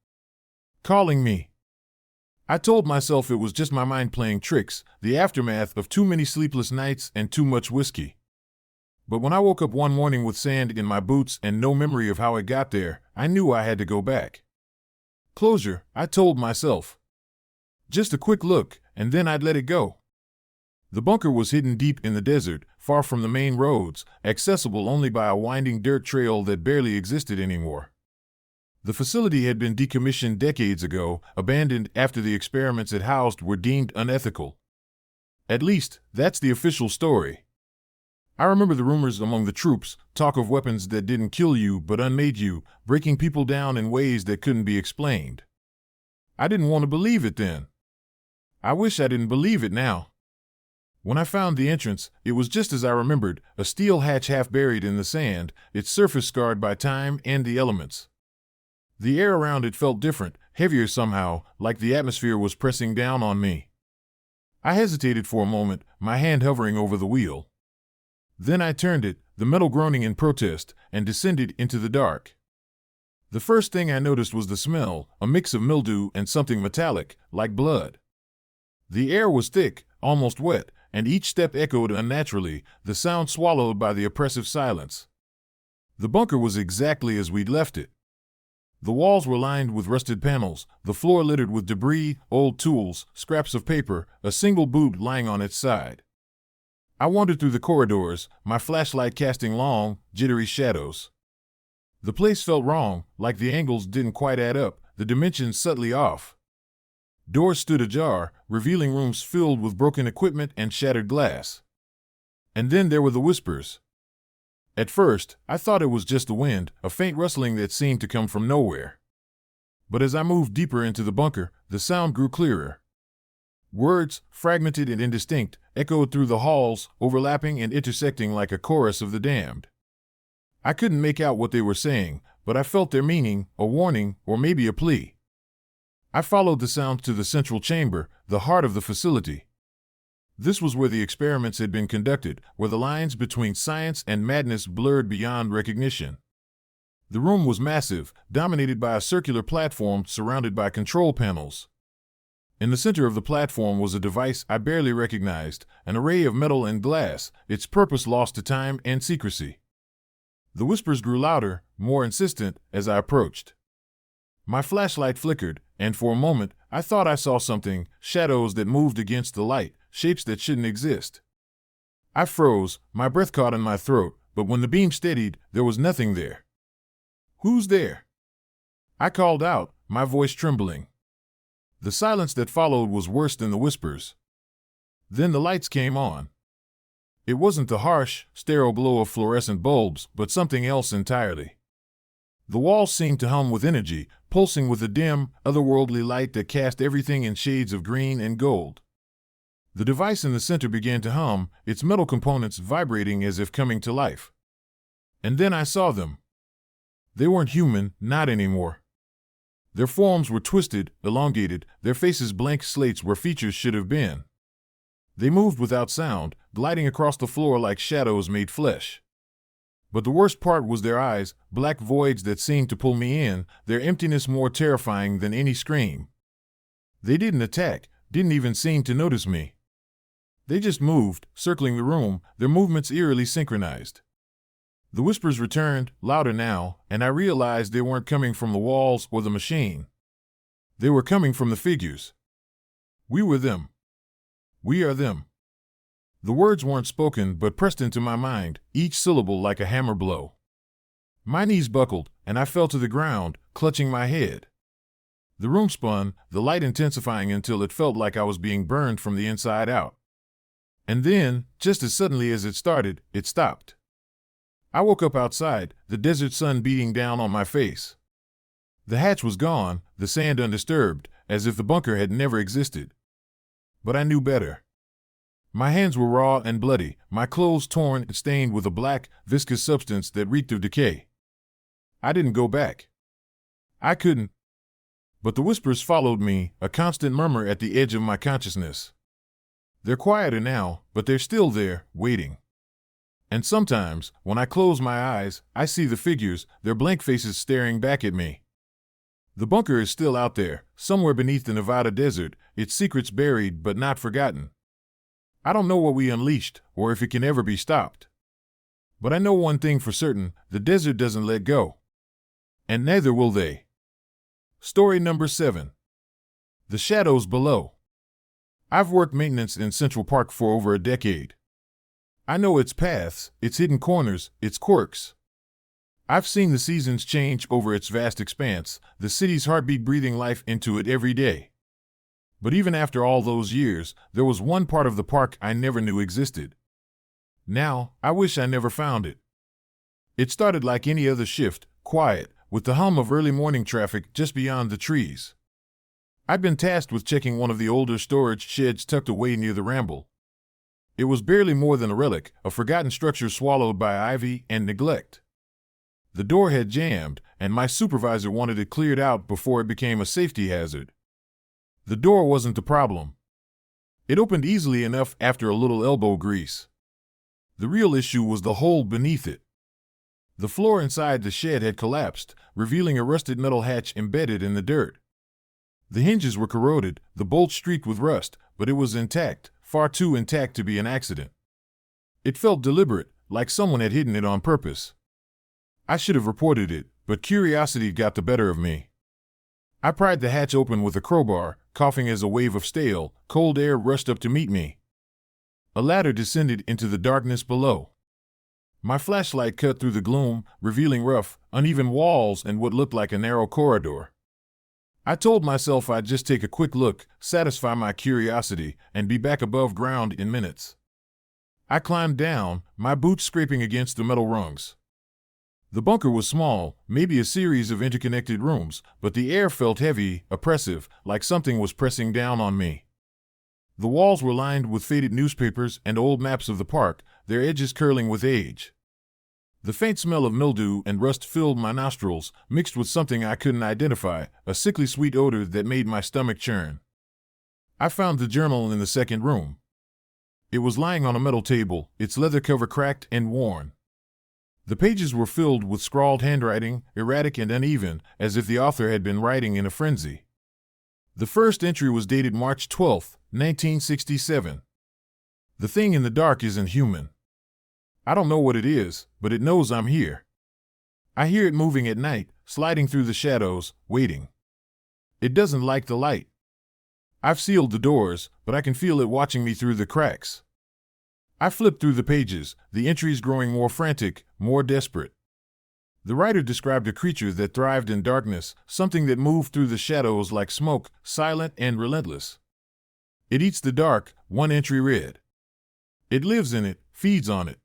Calling me. I told myself it was just my mind playing tricks, the aftermath of too many sleepless nights and too much whiskey. But when I woke up one morning with sand in my boots and no memory of how it got there, I knew I had to go back. Closure, I told myself. Just a quick look, and then I'd let it go. The bunker was hidden deep in the desert, far from the main roads, accessible only by a winding dirt trail that barely existed anymore. The facility had been decommissioned decades ago, abandoned after the experiments it housed were deemed unethical. At least, that's the official story. I remember the rumors among the troops, talk of weapons that didn't kill you but unmade you, breaking people down in ways that couldn't be explained. I didn't want to believe it then. I wish I didn't believe it now. When I found the entrance, it was just as I remembered, a steel hatch half buried in the sand, its surface scarred by time and the elements. The air around it felt different, heavier somehow, like the atmosphere was pressing down on me. I hesitated for a moment, my hand hovering over the wheel. Then I turned it, the metal groaning in protest, and descended into the dark. The first thing I noticed was the smell, a mix of mildew and something metallic, like blood. The air was thick, almost wet, and each step echoed unnaturally, the sound swallowed by the oppressive silence. The bunker was exactly as we'd left it. The walls were lined with rusted panels, the floor littered with debris, old tools, scraps of paper, a single boot lying on its side. I wandered through the corridors, my flashlight casting long, jittery shadows. The place felt wrong, like the angles didn't quite add up, the dimensions subtly off. Doors stood ajar, revealing rooms filled with broken equipment and shattered glass. And then there were the whispers. At first, I thought it was just the wind, a faint rustling that seemed to come from nowhere. But as I moved deeper into the bunker, the sound grew clearer. Words, fragmented and indistinct, echoed through the halls, overlapping and intersecting like a chorus of the damned. I couldn't make out what they were saying, but I felt their meaning, a warning, or maybe a plea. I followed the sounds to the central chamber, the heart of the facility. This was where the experiments had been conducted, where the lines between science and madness blurred beyond recognition. The room was massive, dominated by a circular platform surrounded by control panels. In the center of the platform was a device I barely recognized, an array of metal and glass, its purpose lost to time and secrecy. The whispers grew louder, more insistent, as I approached. My flashlight flickered, and for a moment, I thought I saw something, shadows that moved against the light, shapes that shouldn't exist. I froze, my breath caught in my throat, but when the beam steadied, there was nothing there. "Who's there?" I called out, my voice trembling. The silence that followed was worse than the whispers. Then the lights came on. It wasn't the harsh, sterile glow of fluorescent bulbs, but something else entirely. The walls seemed to hum with energy, pulsing with a dim, otherworldly light that cast everything in shades of green and gold. The device in the center began to hum, its metal components vibrating as if coming to life. And then I saw them. They weren't human, not anymore. Their forms were twisted, elongated, their faces blank slates where features should have been. They moved without sound, gliding across the floor like shadows made flesh. But the worst part was their eyes, black voids that seemed to pull me in, their emptiness more terrifying than any scream. They didn't attack, didn't even seem to notice me. They just moved, circling the room, their movements eerily synchronized. The whispers returned, louder now, and I realized they weren't coming from the walls or the machine. They were coming from the figures. We were them. We are them. The words weren't spoken but pressed into my mind, each syllable like a hammer blow. My knees buckled, and I fell to the ground, clutching my head. The room spun, the light intensifying until it felt like I was being burned from the inside out. And then, just as suddenly as it started, it stopped. I woke up outside, the desert sun beating down on my face. The hatch was gone, the sand undisturbed, as if the bunker had never existed. But I knew better. My hands were raw and bloody, my clothes torn and stained with a black, viscous substance that reeked of decay. I didn't go back. I couldn't. But the whispers followed me, a constant murmur at the edge of my consciousness. They're quieter now, but they're still there, waiting. And sometimes, when I close my eyes, I see the figures, their blank faces staring back at me. The bunker is still out there, somewhere beneath the Nevada desert, its secrets buried but not forgotten. I don't know what we unleashed, or if it can ever be stopped. But I know one thing for certain, the desert doesn't let go. And neither will they. Story number 7. The Shadows Below. I've worked maintenance in Central Park for over a decade. I know its paths, its hidden corners, its quirks. I've seen the seasons change over its vast expanse, the city's heartbeat breathing life into it every day. But even after all those years, there was one part of the park I never knew existed. Now, I wish I never found it. It started like any other shift, quiet, with the hum of early morning traffic just beyond the trees. I'd been tasked with checking one of the older storage sheds tucked away near the ramble. It was barely more than a relic, a forgotten structure swallowed by ivy and neglect. The door had jammed, and my supervisor wanted it cleared out before it became a safety hazard. The door wasn't the problem. It opened easily enough after a little elbow grease. The real issue was the hole beneath it. The floor inside the shed had collapsed, revealing a rusted metal hatch embedded in the dirt. The hinges were corroded, the bolts streaked with rust, but it was intact, far too intact to be an accident. It felt deliberate, like someone had hidden it on purpose. I should have reported it, but curiosity got the better of me. I pried the hatch open with a crowbar, coughing as a wave of stale, cold air rushed up to meet me. A ladder descended into the darkness below. My flashlight cut through the gloom, revealing rough, uneven walls and what looked like a narrow corridor. I told myself I'd just take a quick look, satisfy my curiosity, and be back above ground in minutes. I climbed down, my boots scraping against the metal rungs. The bunker was small, maybe a series of interconnected rooms, but the air felt heavy, oppressive, like something was pressing down on me. The walls were lined with faded newspapers and old maps of the park, their edges curling with age. The faint smell of mildew and rust filled my nostrils, mixed with something I couldn't identify, a sickly sweet odor that made my stomach churn. I found the journal in the second room. It was lying on a metal table, its leather cover cracked and worn. The pages were filled with scrawled handwriting, erratic and uneven, as if the author had been writing in a frenzy. The first entry was dated March 12, 1967. The thing in the dark isn't human. I don't know what it is, but it knows I'm here. I hear it moving at night, sliding through the shadows, waiting. It doesn't like the light. I've sealed the doors, but I can feel it watching me through the cracks. I flip through the pages, the entries growing more frantic, more desperate. The writer described a creature that thrived in darkness, something that moved through the shadows like smoke, silent and relentless. It eats the dark, one entry read. It lives in it, feeds on it.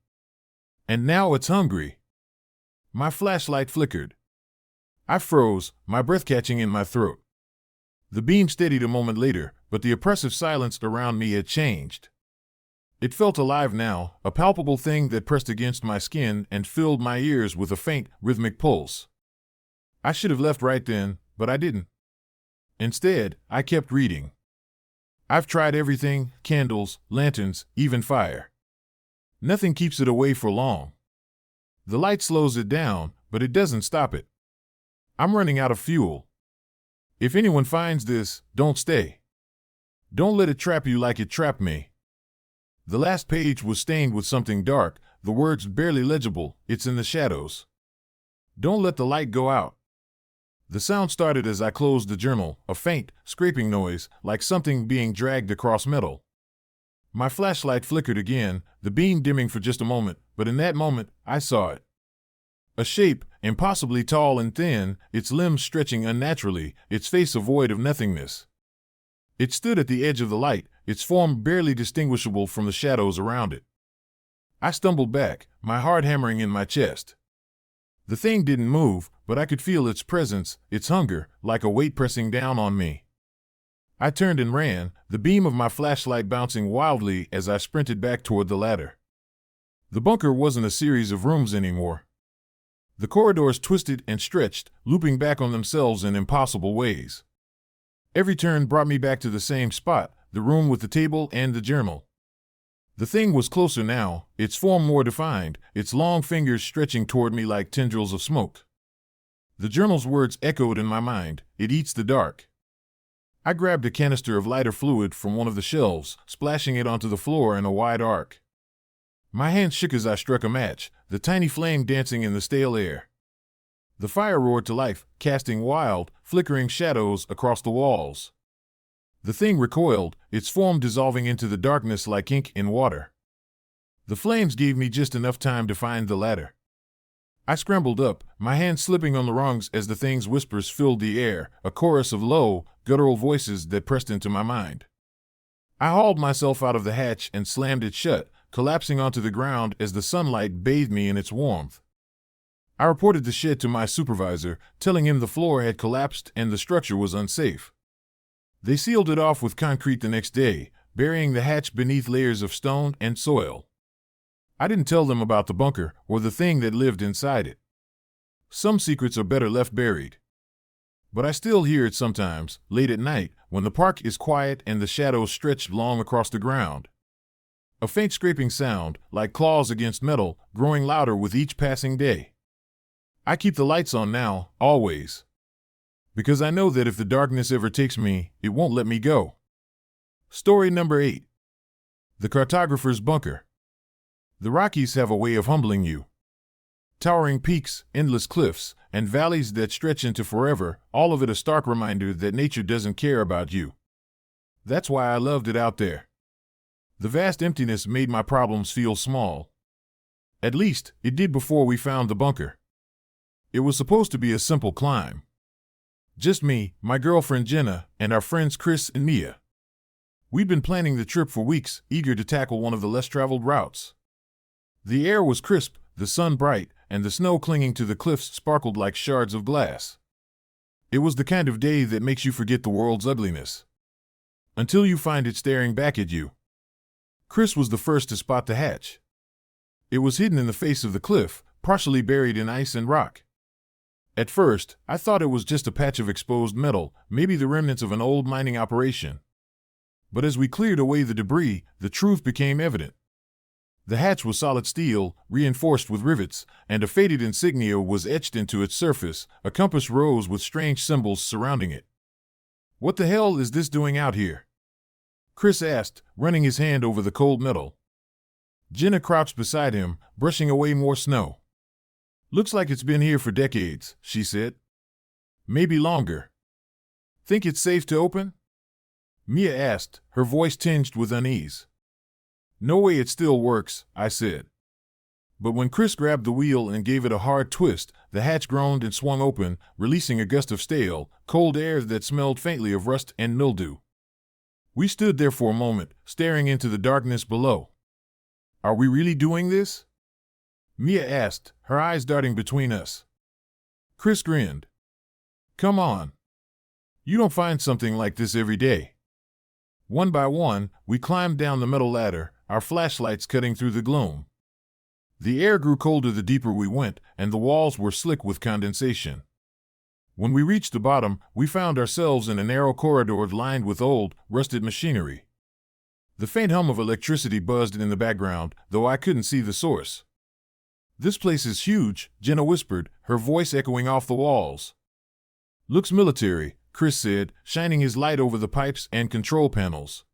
And now it's hungry. My flashlight flickered. I froze, my breath catching in my throat. The beam steadied a moment later, but the oppressive silence around me had changed. It felt alive now, a palpable thing that pressed against my skin and filled my ears with a faint, rhythmic pulse. I should have left right then, but I didn't. Instead, I kept reading. I've tried everything, candles, lanterns, even fire. Nothing keeps it away for long. The light slows it down, but it doesn't stop it. I'm running out of fuel. If anyone finds this, don't stay. Don't let it trap you like it trapped me. The last page was stained with something dark, the words barely legible, it's in the shadows. Don't let the light go out. The sound started as I closed the journal, a faint, scraping noise, like something being dragged across metal. My flashlight flickered again, the beam dimming for just a moment, but in that moment, I saw it. A shape, impossibly tall and thin, its limbs stretching unnaturally, its face a void of nothingness. It stood at the edge of the light, its form barely distinguishable from the shadows around it. I stumbled back, my heart hammering in my chest. The thing didn't move, but I could feel its presence, its hunger, like a weight pressing down on me. I turned and ran, the beam of my flashlight bouncing wildly as I sprinted back toward the ladder. The bunker wasn't a series of rooms anymore. The corridors twisted and stretched, looping back on themselves in impossible ways. Every turn brought me back to the same spot, the room with the table and the journal. The thing was closer now, its form more defined, its long fingers stretching toward me like tendrils of smoke. The journal's words echoed in my mind, it eats the dark. I grabbed a canister of lighter fluid from one of the shelves, splashing it onto the floor in a wide arc. My hand shook as I struck a match, the tiny flame dancing in the stale air. The fire roared to life, casting wild, flickering shadows across the walls. The thing recoiled, its form dissolving into the darkness like ink in water. The flames gave me just enough time to find the ladder. I scrambled up, my hands slipping on the rungs as the thing's whispers filled the air, a chorus of low, guttural voices that pressed into my mind. I hauled myself out of the hatch and slammed it shut, collapsing onto the ground as the sunlight bathed me in its warmth. I reported the shed to my supervisor, telling him the floor had collapsed and the structure was unsafe. They sealed it off with concrete the next day, burying the hatch beneath layers of stone and soil. I didn't tell them about the bunker or the thing that lived inside it. Some secrets are better left buried. But I still hear it sometimes, late at night, when the park is quiet and the shadows stretch long across the ground. A faint scraping sound, like claws against metal, growing louder with each passing day. I keep the lights on now, always. Because I know that if the darkness ever takes me, it won't let me go. Story number 8. The Cartographer's Bunker. The Rockies have a way of humbling you. Towering peaks, endless cliffs, and valleys that stretch into forever, all of it a stark reminder that nature doesn't care about you. That's why I loved it out there. The vast emptiness made my problems feel small. At least, it did before we found the bunker. It was supposed to be a simple climb. Just me, my girlfriend Jenna, and our friends Chris and Mia. We'd been planning the trip for weeks, eager to tackle one of the less-traveled routes. The air was crisp, the sun bright, and the snow clinging to the cliffs sparkled like shards of glass. It was the kind of day that makes you forget the world's ugliness. Until you find it staring back at you. Chris was the first to spot the hatch. It was hidden in the face of the cliff, partially buried in ice and rock. At first, I thought it was just a patch of exposed metal, maybe the remnants of an old mining operation. But as we cleared away the debris, the truth became evident. The hatch was solid steel, reinforced with rivets, and a faded insignia was etched into its surface, a compass rose with strange symbols surrounding it. "What the hell is this doing out here?" Chris asked, running his hand over the cold metal. Jenna crouched beside him, brushing away more snow. "Looks like it's been here for decades," she said. "Maybe longer." "Think it's safe to open?" Mia asked, her voice tinged with unease. "No way it still works," I said. But when Chris grabbed the wheel and gave it a hard twist, the hatch groaned and swung open, releasing a gust of stale, cold air that smelled faintly of rust and mildew. We stood there for a moment, staring into the darkness below. "Are we really doing this?" Mia asked, her eyes darting between us. Chris grinned. "Come on. You don't find something like this every day." One by one, we climbed down the metal ladder, our flashlights cutting through the gloom. The air grew colder the deeper we went, and the walls were slick with condensation. When we reached the bottom, we found ourselves in a narrow corridor lined with old, rusted machinery. The faint hum of electricity buzzed in the background, though I couldn't see the source. "This place is huge," Jenna whispered, her voice echoing off the walls. "Looks military," Chris said, shining his light over the pipes and control panels.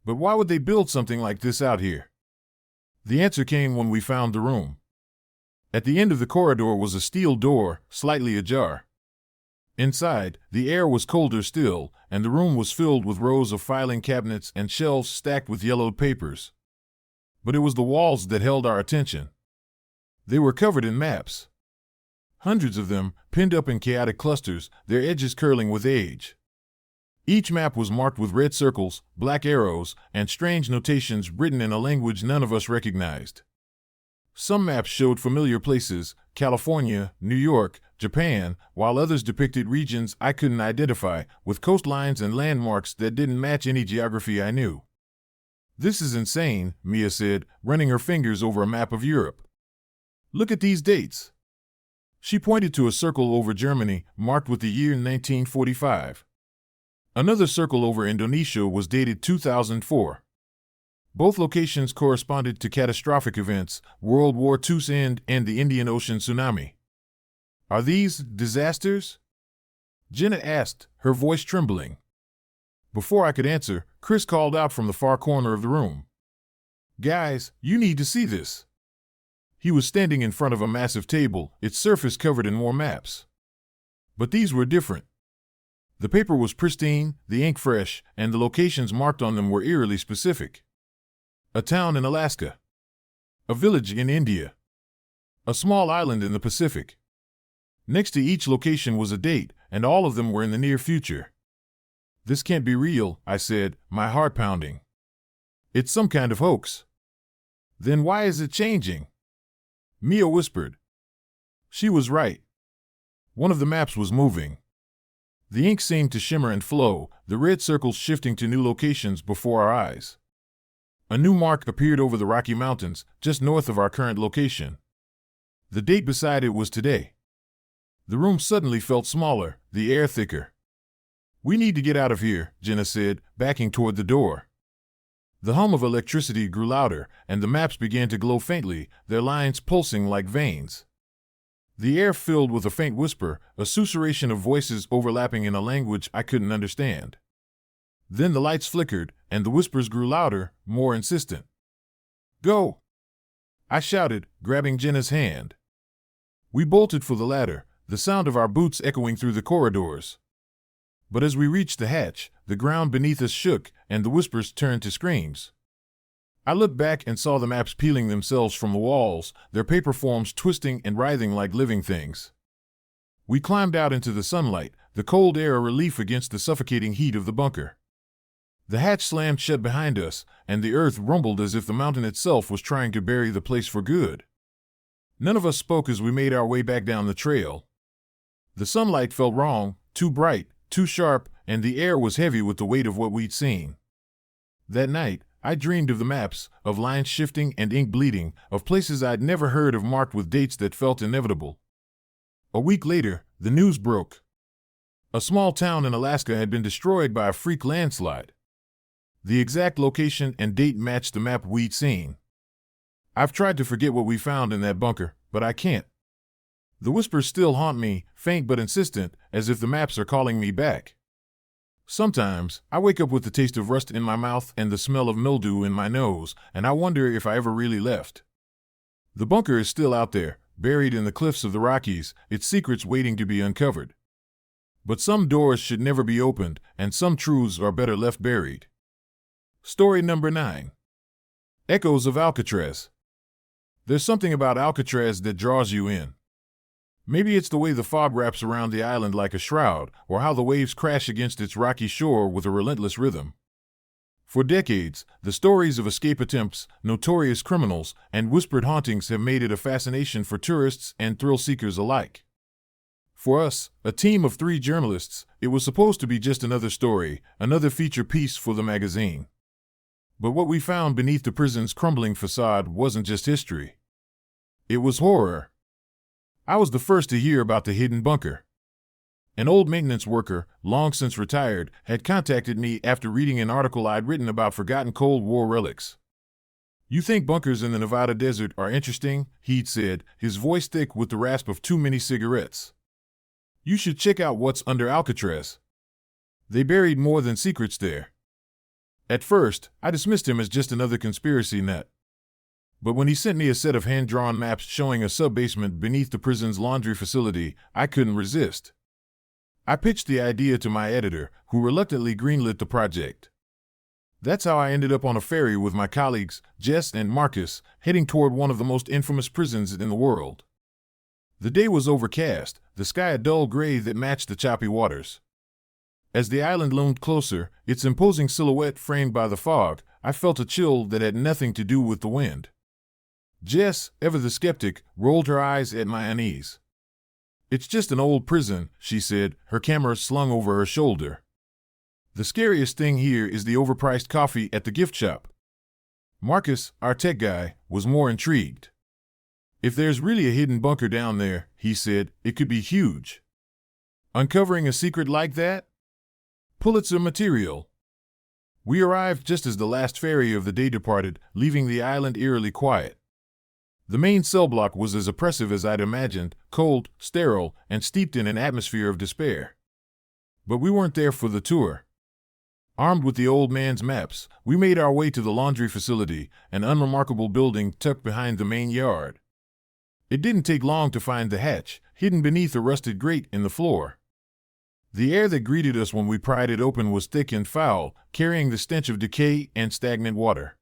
"But why would they build something like this out here?" The answer came when we found the room. At the end of the corridor was a steel door, slightly ajar. Inside, the air was colder still, and the room was filled with rows of filing cabinets and shelves stacked with yellowed papers. But it was the walls that held our attention. They were covered in maps. Hundreds of them, pinned up in chaotic clusters, their edges curling with age. Each map was marked with red circles, black arrows, and strange notations written in a language none of us recognized. Some maps showed familiar places, California, New York, Japan, while others depicted regions I couldn't identify, with coastlines and landmarks that didn't match any geography I knew. "This is insane," Mia said, running her fingers over a map of Europe. "Look at these dates." She pointed to a circle over Germany, marked with the year 1945. Another circle over Indonesia was dated 2004. Both locations corresponded to catastrophic events, World War II's end and the Indian Ocean tsunami. "Are these disasters?" Jenna asked, her voice trembling. Before I could answer, Chris called out from the far corner of the room. "Guys, you need to see this." He was standing in front of a massive table, its surface covered in more maps. But these were different. The paper was pristine, the ink fresh, and the locations marked on them were eerily specific. A town in Alaska. A village in India. A small island in the Pacific. Next to each location was a date, and all of them were in the near future. "This can't be real," I said, my heart pounding. "It's some kind of hoax." "Then why is it changing?" Mia whispered. She was right. One of the maps was moving. The ink seemed to shimmer and flow, the red circles shifting to new locations before our eyes. A new mark appeared over the Rocky Mountains, just north of our current location. The date beside it was today. The room suddenly felt smaller, the air thicker. "We need to get out of here," Jenna said, backing toward the door. The hum of electricity grew louder, and the maps began to glow faintly, their lines pulsing like veins. The air filled with a faint whisper, a susurration of voices overlapping in a language I couldn't understand. Then the lights flickered, and the whispers grew louder, more insistent. "Go!" I shouted, grabbing Jenna's hand. We bolted for the ladder, the sound of our boots echoing through the corridors. But as we reached the hatch, the ground beneath us shook, and the whispers turned to screams. I looked back and saw the maps peeling themselves from the walls, their paper forms twisting and writhing like living things. We climbed out into the sunlight, the cold air a relief against the suffocating heat of the bunker. The hatch slammed shut behind us, and the earth rumbled as if the mountain itself was trying to bury the place for good. None of us spoke as we made our way back down the trail. The sunlight felt wrong, too bright, too sharp, and the air was heavy with the weight of what we'd seen. That night, I dreamed of the maps, of lines shifting and ink bleeding, of places I'd never heard of marked with dates that felt inevitable. A week later, the news broke. A small town in Alaska had been destroyed by a freak landslide. The exact location and date matched the map we'd seen. I've tried to forget what we found in that bunker, but I can't. The whispers still haunt me, faint but insistent, as if the maps are calling me back. Sometimes, I wake up with the taste of rust in my mouth and the smell of mildew in my nose, and I wonder if I ever really left. The bunker is still out there, buried in the cliffs of the Rockies, its secrets waiting to be uncovered. But some doors should never be opened, and some truths are better left buried. Story number 9. Echoes of Alcatraz. There's something about Alcatraz that draws you in. Maybe it's the way the fog wraps around the island like a shroud, or how the waves crash against its rocky shore with a relentless rhythm. For decades, the stories of escape attempts, notorious criminals, and whispered hauntings have made it a fascination for tourists and thrill-seekers alike. For us, a team of 3 journalists, it was supposed to be just another story, another feature piece for the magazine. But what we found beneath the prison's crumbling facade wasn't just history. It was horror. I was the first to hear about the hidden bunker. An old maintenance worker, long since retired, had contacted me after reading an article I'd written about forgotten Cold War relics. "You think bunkers in the Nevada desert are interesting?" he'd said, his voice thick with the rasp of too many cigarettes. "You should check out what's under Alcatraz. They buried more than secrets there." At first, I dismissed him as just another conspiracy nut. But when he sent me a set of hand-drawn maps showing a sub-basement beneath the prison's laundry facility, I couldn't resist. I pitched the idea to my editor, who reluctantly greenlit the project. That's how I ended up on a ferry with my colleagues, Jess and Marcus, heading toward one of the most infamous prisons in the world. The day was overcast, the sky a dull gray that matched the choppy waters. As the island loomed closer, its imposing silhouette framed by the fog, I felt a chill that had nothing to do with the wind. Jess, ever the skeptic, rolled her eyes at my unease. "It's just an old prison," she said, her camera slung over her shoulder. "The scariest thing here is the overpriced coffee at the gift shop." Marcus, our tech guy, was more intrigued. "If there's really a hidden bunker down there," he said, "it could be huge. Uncovering a secret like that? Pulitzer material." We arrived just as the last ferry of the day departed, leaving the island eerily quiet. The main cell block was as oppressive as I'd imagined, cold, sterile, and steeped in an atmosphere of despair. But we weren't there for the tour. Armed with the old man's maps, we made our way to the laundry facility, an unremarkable building tucked behind the main yard. It didn't take long to find the hatch, hidden beneath a rusted grate in the floor. The air that greeted us when we pried it open was thick and foul, carrying the stench of decay and stagnant water.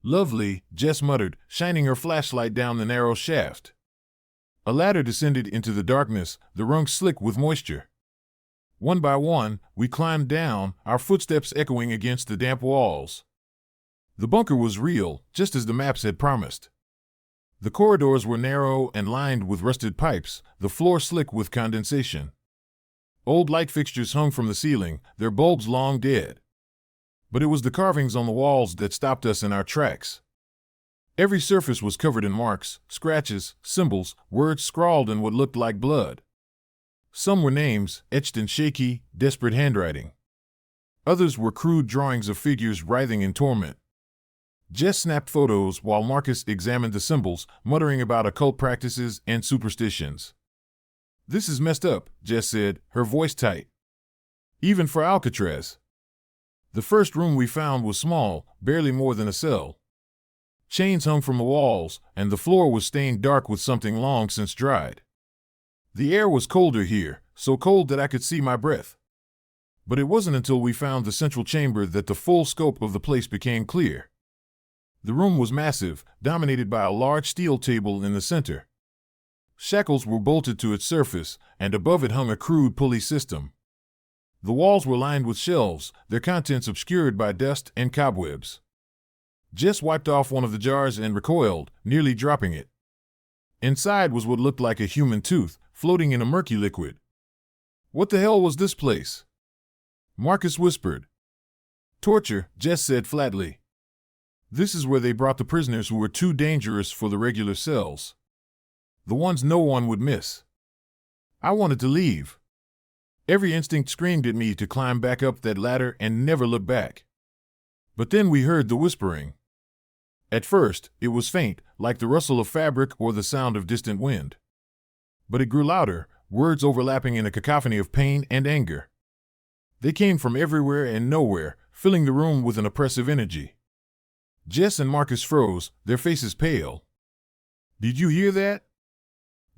"Lovely," Jess muttered, shining her flashlight down the narrow shaft. A ladder descended into the darkness, the rungs slick with moisture. One by one, we climbed down, our footsteps echoing against the damp walls. The bunker was real, just as the maps had promised. The corridors were narrow and lined with rusted pipes, the floor slick with condensation. Old light fixtures hung from the ceiling, their bulbs long dead. But it was the carvings on the walls that stopped us in our tracks. Every surface was covered in marks, scratches, symbols, words scrawled in what looked like blood. Some were names, etched in shaky, desperate handwriting. Others were crude drawings of figures writhing in torment. Jess snapped photos while Marcus examined the symbols, muttering about occult practices and superstitions. "This is messed up," Jess said, her voice tight. "Even for Alcatraz." The first room we found was small, barely more than a cell. Chains hung from the walls, and the floor was stained dark with something long since dried. The air was colder here, so cold that I could see my breath. But it wasn't until we found the central chamber that the full scope of the place became clear. The room was massive, dominated by a large steel table in the center. Shackles were bolted to its surface, and above it hung a crude pulley system. The walls were lined with shelves, their contents obscured by dust and cobwebs. Jess wiped off one of the jars and recoiled, nearly dropping it. Inside was what looked like a human tooth, floating in a murky liquid. "What the hell was this place?" Marcus whispered. "Torture," Jess said flatly. "This is where they brought the prisoners who were too dangerous for the regular cells. The ones no one would miss." I wanted to leave. Every instinct screamed at me to climb back up that ladder and never look back. But then we heard the whispering. At first, it was faint, like the rustle of fabric or the sound of distant wind. But it grew louder, words overlapping in a cacophony of pain and anger. They came from everywhere and nowhere, filling the room with an oppressive energy. Jess and Marcus froze, their faces pale. "Did you hear that?"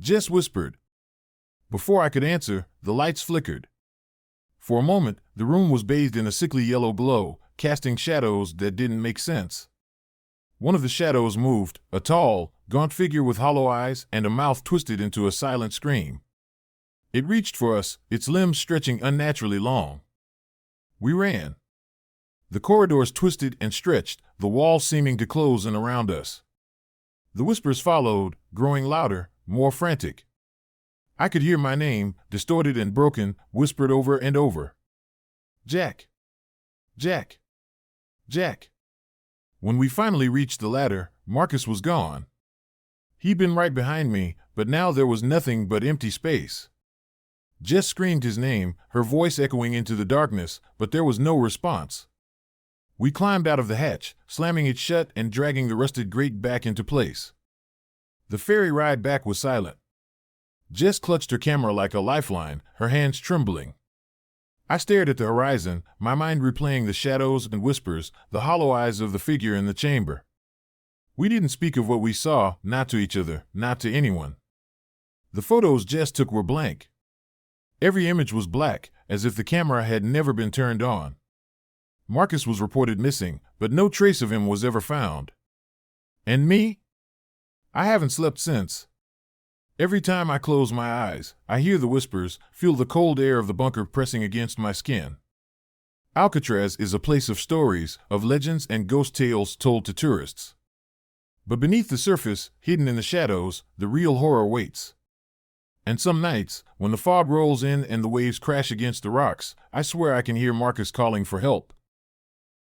Jess whispered. Before I could answer, the lights flickered. For a moment, the room was bathed in a sickly yellow glow, casting shadows that didn't make sense. One of the shadows moved, a tall, gaunt figure with hollow eyes and a mouth twisted into a silent scream. It reached for us, its limbs stretching unnaturally long. We ran. The corridors twisted and stretched, the walls seeming to close in around us. The whispers followed, growing louder, more frantic. I could hear my name, distorted and broken, whispered over and over. "Jack! Jack! Jack!" When we finally reached the ladder, Marcus was gone. He'd been right behind me, but now there was nothing but empty space. Jess screamed his name, her voice echoing into the darkness, but there was no response. We climbed out of the hatch, slamming it shut and dragging the rusted grate back into place. The ferry ride back was silent. Jess clutched her camera like a lifeline, her hands trembling. I stared at the horizon, my mind replaying the shadows and whispers, the hollow eyes of the figure in the chamber. We didn't speak of what we saw, not to each other, not to anyone. The photos Jess took were blank. Every image was black, as if the camera had never been turned on. Marcus was reported missing, but no trace of him was ever found. And me? I haven't slept since. Every time I close my eyes, I hear the whispers, feel the cold air of the bunker pressing against my skin. Alcatraz is a place of stories, of legends and ghost tales told to tourists. But beneath the surface, hidden in the shadows, the real horror waits. And some nights, when the fog rolls in and the waves crash against the rocks, I swear I can hear Marcus calling for help.